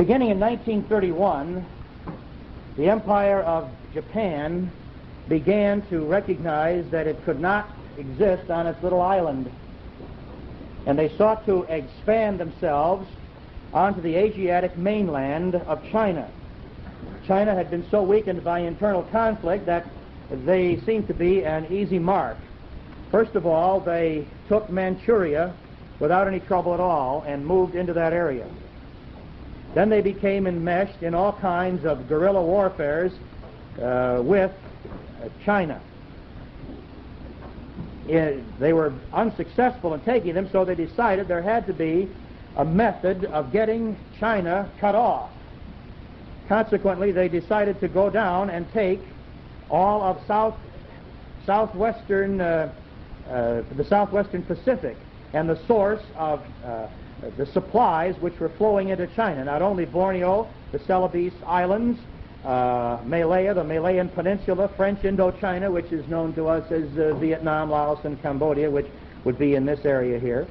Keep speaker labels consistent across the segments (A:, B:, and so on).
A: Beginning in 1931, the Empire of Japan began to recognize that it could not exist on its little island, and they sought to expand themselves onto the Asiatic mainland of China. China had been so weakened by internal conflict that they seemed to be an easy mark. First of all, they took Manchuria without any trouble at all and moved into that area. Then they became enmeshed in all kinds of guerrilla warfares with China. They were unsuccessful in taking them, so they decided there had to be a method of getting China cut off. Consequently, they decided to go down and take all of the southwestern Pacific and the source of the supplies which were flowing into China. Not only Borneo, the Celebes Islands, Malaya, the Malayan Peninsula, French Indochina, which is known to us as Vietnam, Laos, and Cambodia, which would be in this area here,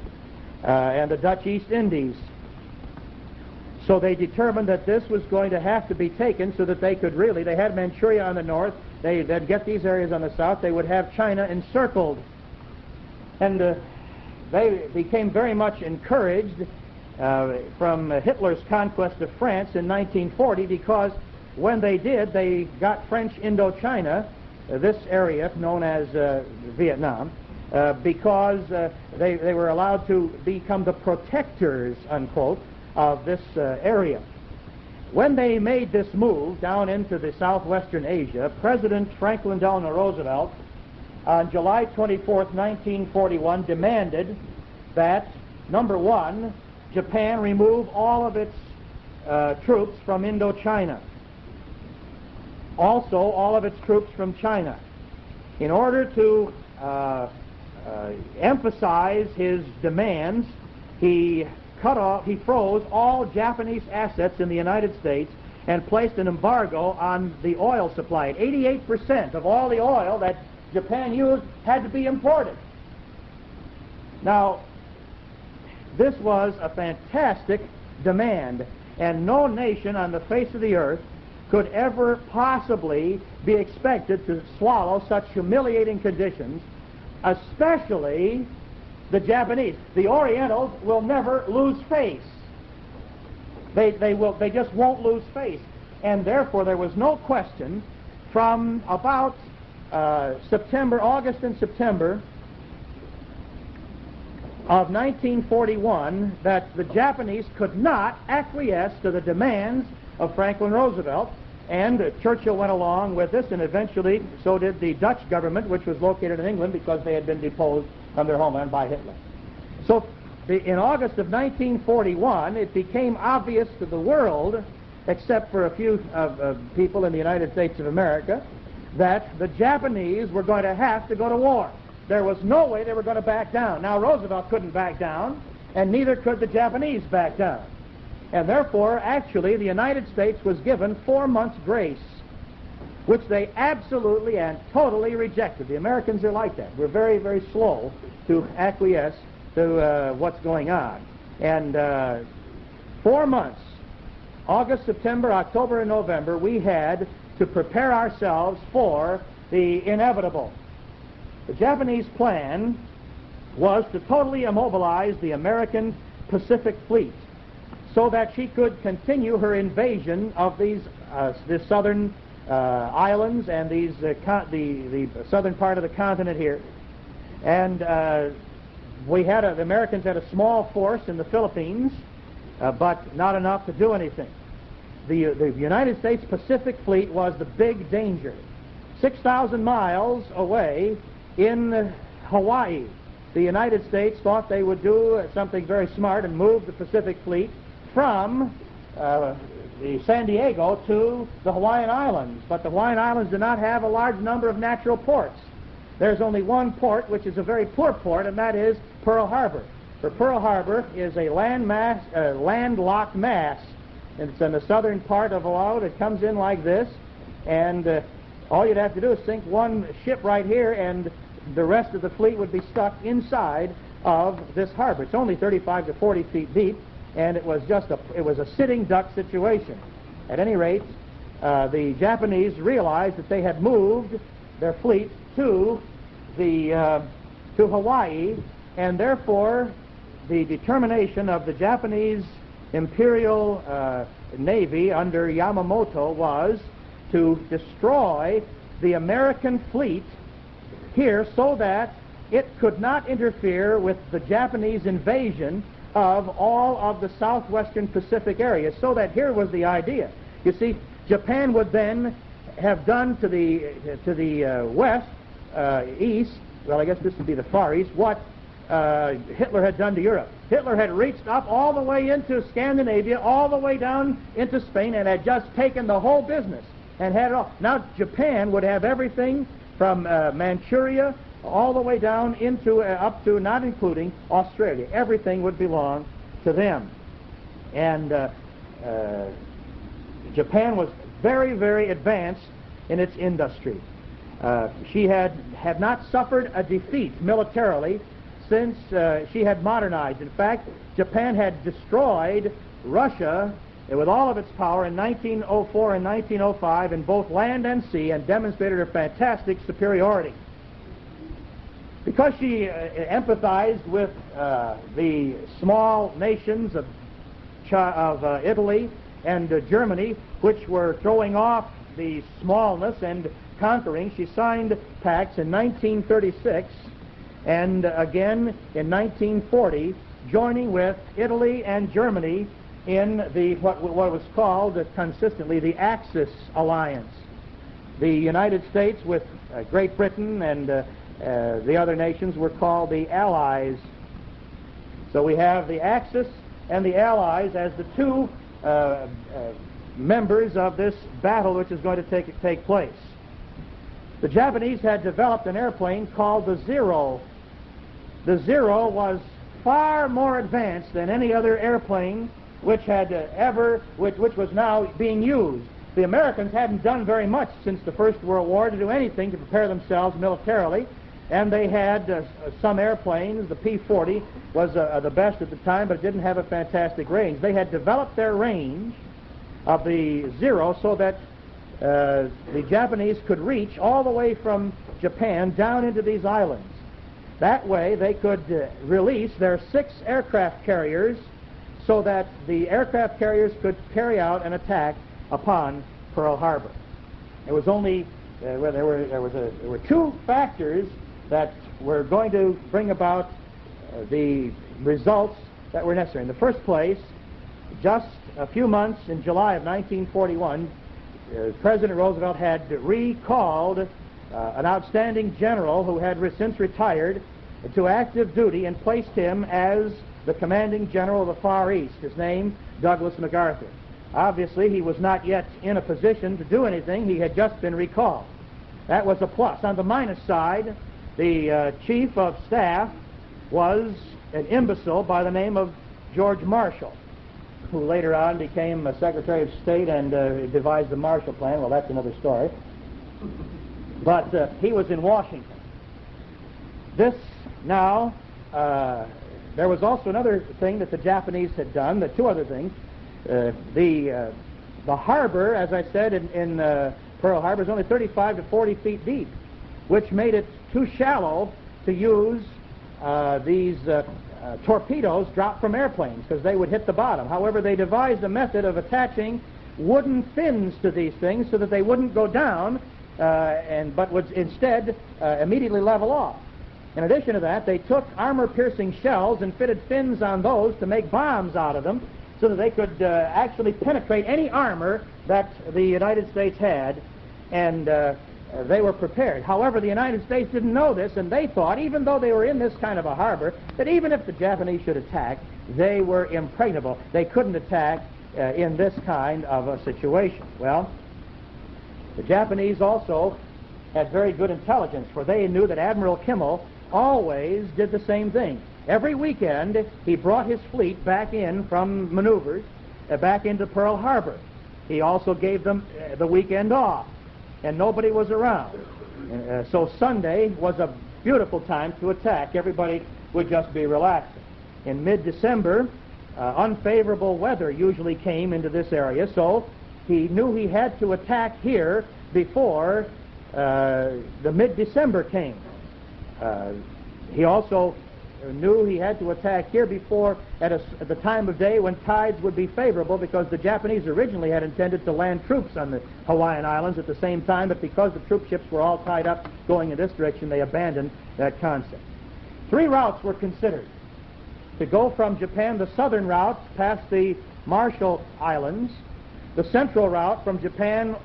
A: and the Dutch East Indies. So they determined that this was going to have to be taken so that they could really, they had Manchuria on the north, they'd get these areas on the south, they would have China encircled. And they became very much encouraged from Hitler's conquest of France in 1940, because when they did, they got French Indochina, this area known as Vietnam, because they were allowed to become the protectors, unquote, of this area. When they made this move down into the southwestern Asia, President Franklin Delano Roosevelt, on July 24th, 1941, demanded that, number one, Japan remove all of its troops from Indochina. Also, all of its troops from China. In order to emphasize his demands, he froze all Japanese assets in the United States and placed an embargo on the oil supply. 88% of all the oil that Japan used had to be imported. Now, this was a fantastic demand, and no nation on the face of the earth could ever possibly be expected to swallow such humiliating conditions, especially the Japanese. The Orientals will never lose face. They just won't lose face. And therefore there was no question from about August and September of 1941 that the Japanese could not acquiesce to the demands of Franklin Roosevelt, and Churchill went along with this, and eventually so did the Dutch government, which was located in England because they had been deposed from their homeland by Hitler. So in August of 1941, it became obvious to the world, except for a few people in the United States of America, that the Japanese were going to have to go to war. There was no way they were going to back down. Now, Roosevelt couldn't back down, and neither could the Japanese back down. And therefore, actually, the United States was given 4 months' grace, which they absolutely and totally rejected. The Americans are like that. We're very, very slow to acquiesce to what's going on. And 4 months, August, September, October, and November, we had to prepare ourselves for the inevitable. The Japanese plan was to totally immobilize the American Pacific Fleet so that she could continue her invasion of these the southern islands and these the southern part of the continent here. And the Americans had a small force in the Philippines, but not enough to do anything. The United States Pacific Fleet was the big danger. 6,000 miles away in Hawaii, the United States thought they would do something very smart and move the Pacific Fleet from San Diego to the Hawaiian Islands. But the Hawaiian Islands do not have a large number of natural ports. There's only one port, which is a very poor port, and that is Pearl Harbor. For Pearl Harbor is a landlocked mass. It's in the southern part of Oahu. It comes in like this, and all you'd have to do is sink one ship right here, and the rest of the fleet would be stuck inside of this harbor. It's only 35 to 40 feet deep, and it was a sitting duck situation. At any rate, the Japanese realized that they had moved their fleet to Hawaii, and therefore the determination of the Japanese Imperial Navy under Yamamoto was to destroy the American fleet here so that it could not interfere with the Japanese invasion of all of the southwestern Pacific area. So that here was the idea. You see, Japan would then have done to the west, east, well, I guess this would be the Far East, what Hitler had done to Europe. Hitler had reached up all the way into Scandinavia, all the way down into Spain, and had just taken the whole business and had it all. Now Japan would have everything from Manchuria all the way down into up to, not including Australia. Everything would belong to them. And Japan was very, very advanced in its industry. She had not suffered a defeat militarily since she had modernized. In fact, Japan had destroyed Russia with all of its power in 1904 and 1905 in both land and sea, and demonstrated her fantastic superiority. Because she empathized with the small nations of Italy and Germany, which were throwing off the smallness and conquering, she signed pacts in 1936 and again in 1940, joining with Italy and Germany in the what was called consistently the Axis alliance. The United States with Great Britain and the other nations were called the Allies. So we have the Axis and the Allies as the two members of this battle which is going to take place. The Japanese had developed an airplane called the Zero. The Zero was far more advanced than any other airplane which had which was now being used. The Americans hadn't done very much since the First World War to do anything to prepare themselves militarily, and they had some airplanes. The P-40 was the best at the time, but it didn't have a fantastic range. They had developed their range of the Zero so that the Japanese could reach all the way from Japan down into these islands. That way they could release their 6 aircraft carriers so that the aircraft carriers could carry out an attack upon Pearl Harbor. It was only there were 2 factors that were going to bring about the results that were necessary. In the first place, just a few months in July of 1941, President Roosevelt had recalled an outstanding general who had since retired to active duty and placed him as the commanding general of the Far East. His name, Douglas MacArthur. Obviously, he was not yet in a position to do anything. He had just been recalled. That was a plus. On the minus side, the chief of staff was an imbecile by the name of George Marshall, who later on became a Secretary of State and devised the Marshall Plan. Well, that's another story. But he was in Washington. This now, there was also another thing that the Japanese had done, the 2 other things. The harbor, as I said, in Pearl Harbor is only 35 to 40 feet deep, which made it too shallow to use these torpedoes dropped from airplanes, because they would hit the bottom. However, they devised a method of attaching wooden fins to these things so that they wouldn't go down, but would instead immediately level off. In addition to that, they took armor-piercing shells and fitted fins on those to make bombs out of them, so that they could actually penetrate any armor that the United States had, and they were prepared. However, the United States didn't know this, and they thought, even though they were in this kind of a harbor, that even if the Japanese should attack, they were impregnable. They couldn't attack in this kind of a situation. Well, the Japanese also had very good intelligence, for they knew that Admiral Kimmel always did the same thing. Every weekend, he brought his fleet back in from maneuvers, back into Pearl Harbor. He also gave them the weekend off, and nobody was around. So Sunday was a beautiful time to attack. Everybody would just be relaxing. In mid-December, unfavorable weather usually came into this area, so he knew he had to attack here before the mid-December came. He also knew he had to attack here before at the time of day when tides would be favorable, because the Japanese originally had intended to land troops on the Hawaiian Islands at the same time, but because the troop ships were all tied up going in this direction, they abandoned that concept. 3 routes were considered. To go from Japan, the southern route past the Marshall Islands, the central route from Japan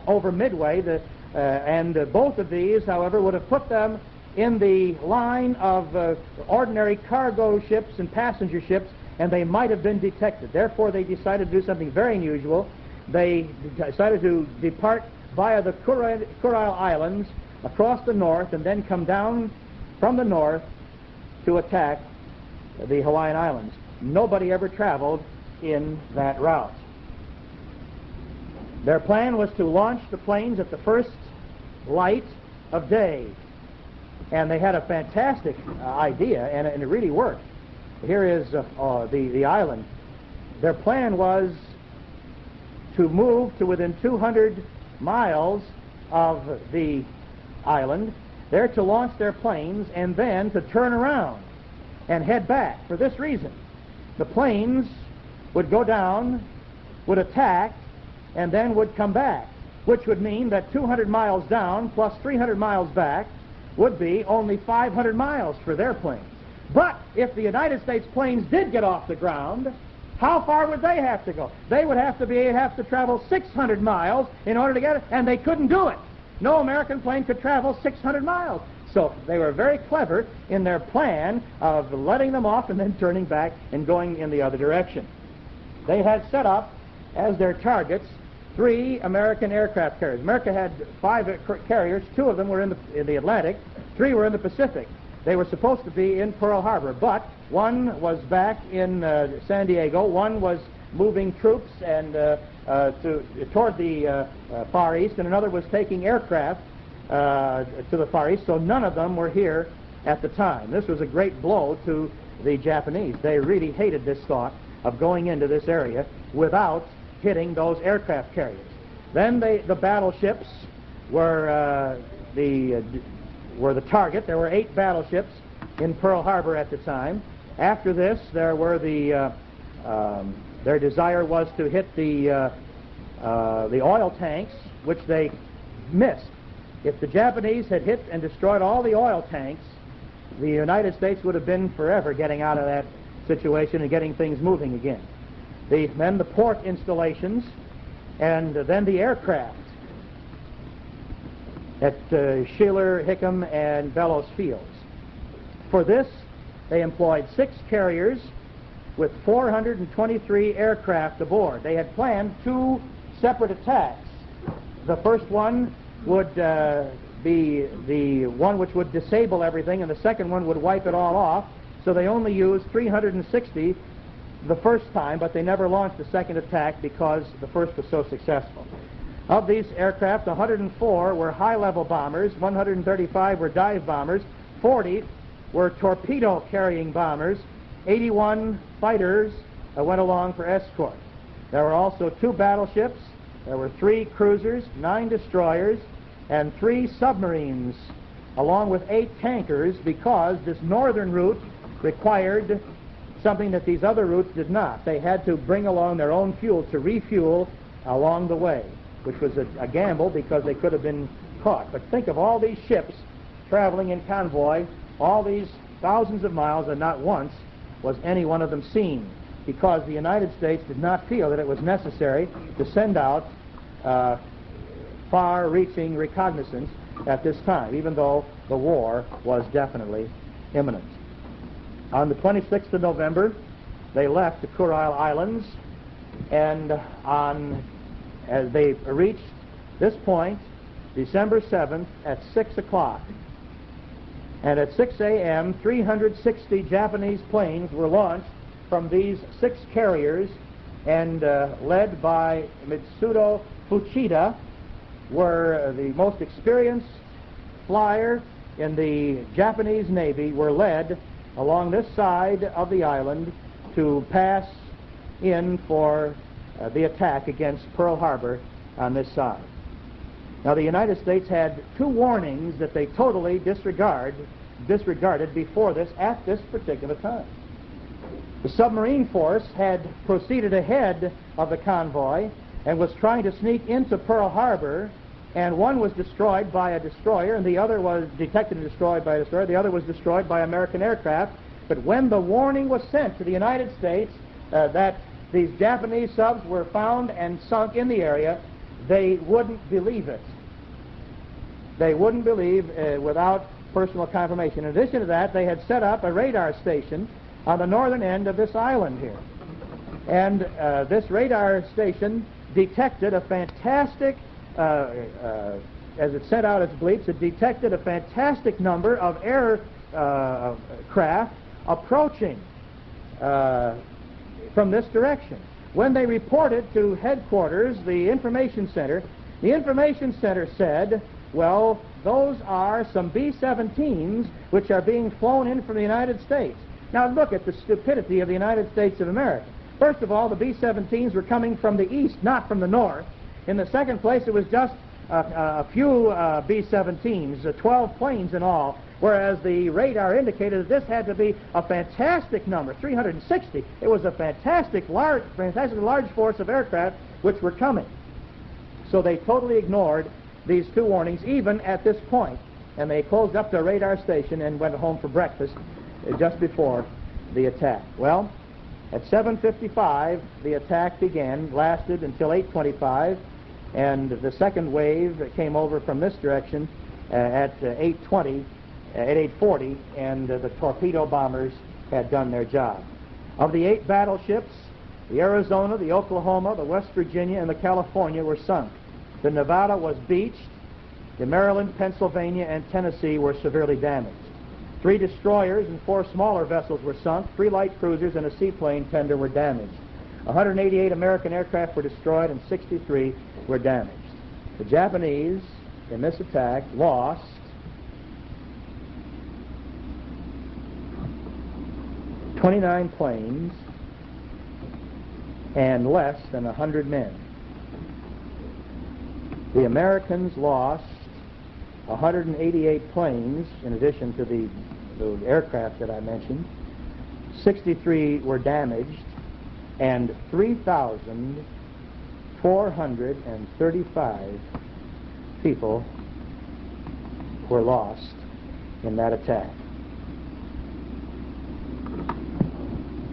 A: over Midway, and both of these, however, would have put them in the line of ordinary cargo ships and passenger ships, and they might have been detected. Therefore, they decided to do something very unusual. They decided to depart via the Kurile Islands across the north and then come down from the north to attack the Hawaiian Islands. Nobody ever traveled in that route. Their plan was to launch the planes at the first light of day. And they had a fantastic idea, and it really worked. Here is the island. Their plan was to move to within 200 miles of the island, there to launch their planes, and then to turn around and head back. For this reason, the planes would go down, would attack, and then would come back, which would mean that 200 miles down plus 300 miles back would be only 500 miles for their planes. But if the United States planes did get off the ground, how far would they have to go? They would have to travel 600 miles in order to get it, and they couldn't do it. No American plane could travel 600 miles. So they were very clever in their plan of letting them off and then turning back and going in the other direction. They had set up as their targets 3 American aircraft carriers. America had 5 carriers. 2 of them were in the Atlantic. 3 were in the Pacific. They were supposed to be in Pearl Harbor, but one was back in San Diego. One was moving troops and toward the Far East, and another was taking aircraft to the Far East. So none of them were here at the time. This was a great blow to the Japanese. They really hated this thought of going into this area without hitting those aircraft carriers. Then the battleships were the target. There were 8 battleships in Pearl Harbor at the time. After this, there were their desire was to hit the oil tanks, which they missed. If the Japanese had hit and destroyed all the oil tanks, the United States would have been forever getting out of that situation and getting things moving again. Then the port installations, and then the aircraft at Schiller, Hickam, and Bellows Fields. For this, they employed 6 carriers with 423 aircraft aboard. They had planned 2 separate attacks. The first one would be the one which would disable everything, and the second one would wipe it all off. So they only used 360 the first time, but they never launched the second attack because the first was so successful. Of these aircraft, 104 were high-level bombers, 135 were dive bombers, 40 were torpedo-carrying bombers, 81 fighters went along for escort. There were also 2 battleships, there were 3 cruisers, 9 destroyers, and 3 submarines, along with 8 tankers, because this northern route required something that these other routes did not. They had to bring along their own fuel to refuel along the way, which was a gamble because they could have been caught. But think of all these ships traveling in convoy, all these thousands of miles, and not once was any one of them seen, because the United States did not feel that it was necessary to send out far-reaching reconnaissance at this time, even though the war was definitely imminent. On the 26th of November, they left the Kurile Islands, and as they reached this point, December 7th at 6 o'clock. And at 6 a.m., 360 Japanese planes were launched from these 6 carriers, and led by Mitsudo Fuchida, were the most experienced flyer in the Japanese Navy, were led along this side of the island to pass in for the attack against Pearl Harbor on this side. Now, the United States had two warnings that they totally disregarded before this at this particular time. The submarine force had proceeded ahead of the convoy and was trying to sneak into Pearl Harbor, and one was destroyed by a destroyer, and the other was detected and destroyed by a destroyer. The other was destroyed by American aircraft. But when the warning was sent to the United States that these Japanese subs were found and sunk in the area, they wouldn't believe it. They wouldn't believe without personal confirmation. In addition to that, they had set up a radar station on the northern end of this island here. And this radar station detected a fantastic, as it sent out its bleeps, it detected a fantastic number of aircraft approaching from this direction. When they reported to headquarters, the information center said, well, those are some B-17s which are being flown in from the United States. Now look at the stupidity of the United States of America. First of all, the B-17s were coming from the east, not from the north. In the second place, it was just a few B-17s, 12 planes in all, whereas the radar indicated that this had to be a fantastic number, 360. It was a fantastic large force of aircraft which were coming. So they totally ignored these two warnings, even at this point, and they closed up their radar station and went home for breakfast just before the attack. Well, at 7:55, the attack began, lasted until 8:25, and the second wave came over from this direction at 8:40, and the torpedo bombers had done their job. Of the 8 battleships, the Arizona, the Oklahoma, the West Virginia, and the California were sunk. The Nevada was beached. The Maryland, Pennsylvania, and Tennessee were severely damaged. 3 destroyers and 4 smaller vessels were sunk. 3 light cruisers and a seaplane tender were damaged. 188 American aircraft were destroyed and 63 were damaged. The Japanese, in this attack, lost 29 planes and less than 100 men. The Americans lost 188 planes, in addition to the aircraft that I mentioned. 63 were damaged, and 3,435 people were lost in that attack.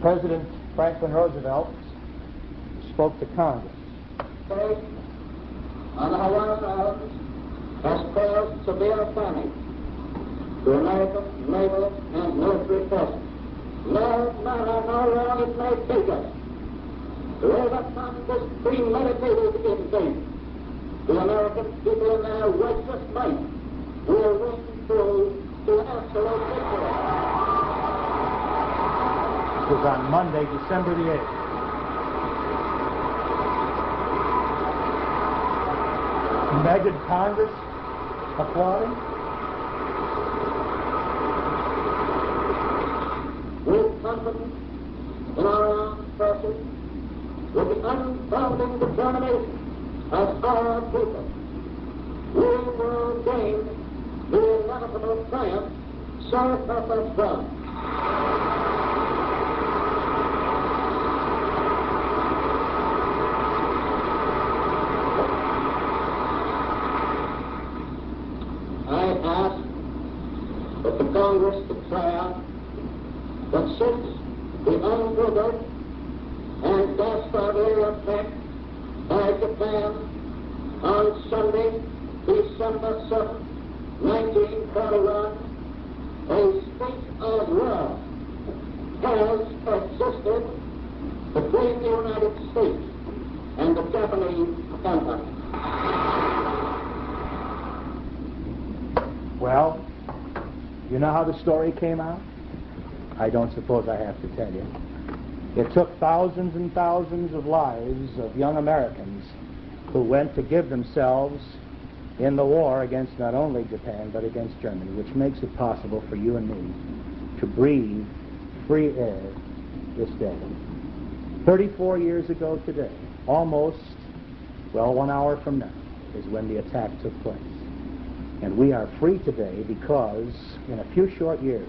A: President Franklin Roosevelt spoke to Congress.
B: On the Hawaiian Islands has caused severe damage to American naval and military forces. No matter how long it may take us to overcome this premeditated invasion, the American people in their righteous might will win through to absolute victory.
A: It was on Monday, December the 8th. Imagine Congress applauding.
B: With confidence in our armed forces, with the unbounding determination of our people, we will gain the inevitable triumph so purposed from. Congress declare that since the unbridled and dastardly attack by Japan on Sunday, December 7, 1941, a state of war has existed between the United States and the Japanese Empire.
A: Well, you know how the story came out? I don't suppose I have to tell you. It took thousands and thousands of lives of young Americans who went to give themselves in the war against not only Japan but against Germany, which makes it possible for you and me to breathe free air this day. 34 years ago today, almost, 1 hour from now, is when the attack took place. And we are free today because, in a few short years,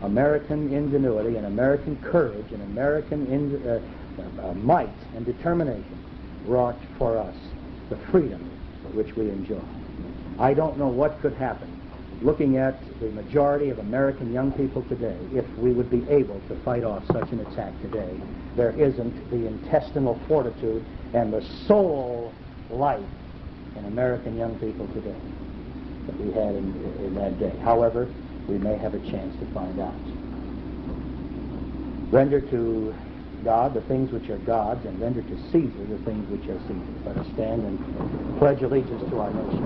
A: American ingenuity and American courage and American might and determination wrought for us the freedom which we enjoy. I don't know what could happen, looking at the majority of American young people today, if we would be able to fight off such an attack today. There isn't the intestinal fortitude and the soul life in American young people today that we had in that day. However, we may have a chance to find out. Render to God the things which are God's, and render to Caesar the things which are Caesar's. Let us stand and pledge allegiance to our nation.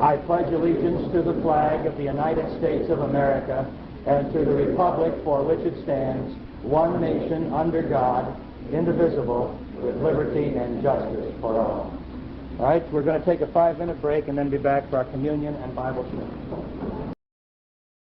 A: I pledge allegiance to the flag of the United States of America and to the republic for which it stands, one nation under God, indivisible, with liberty and justice for all. All right, we're going to take a 5-minute break and then be back for our communion and Bible study.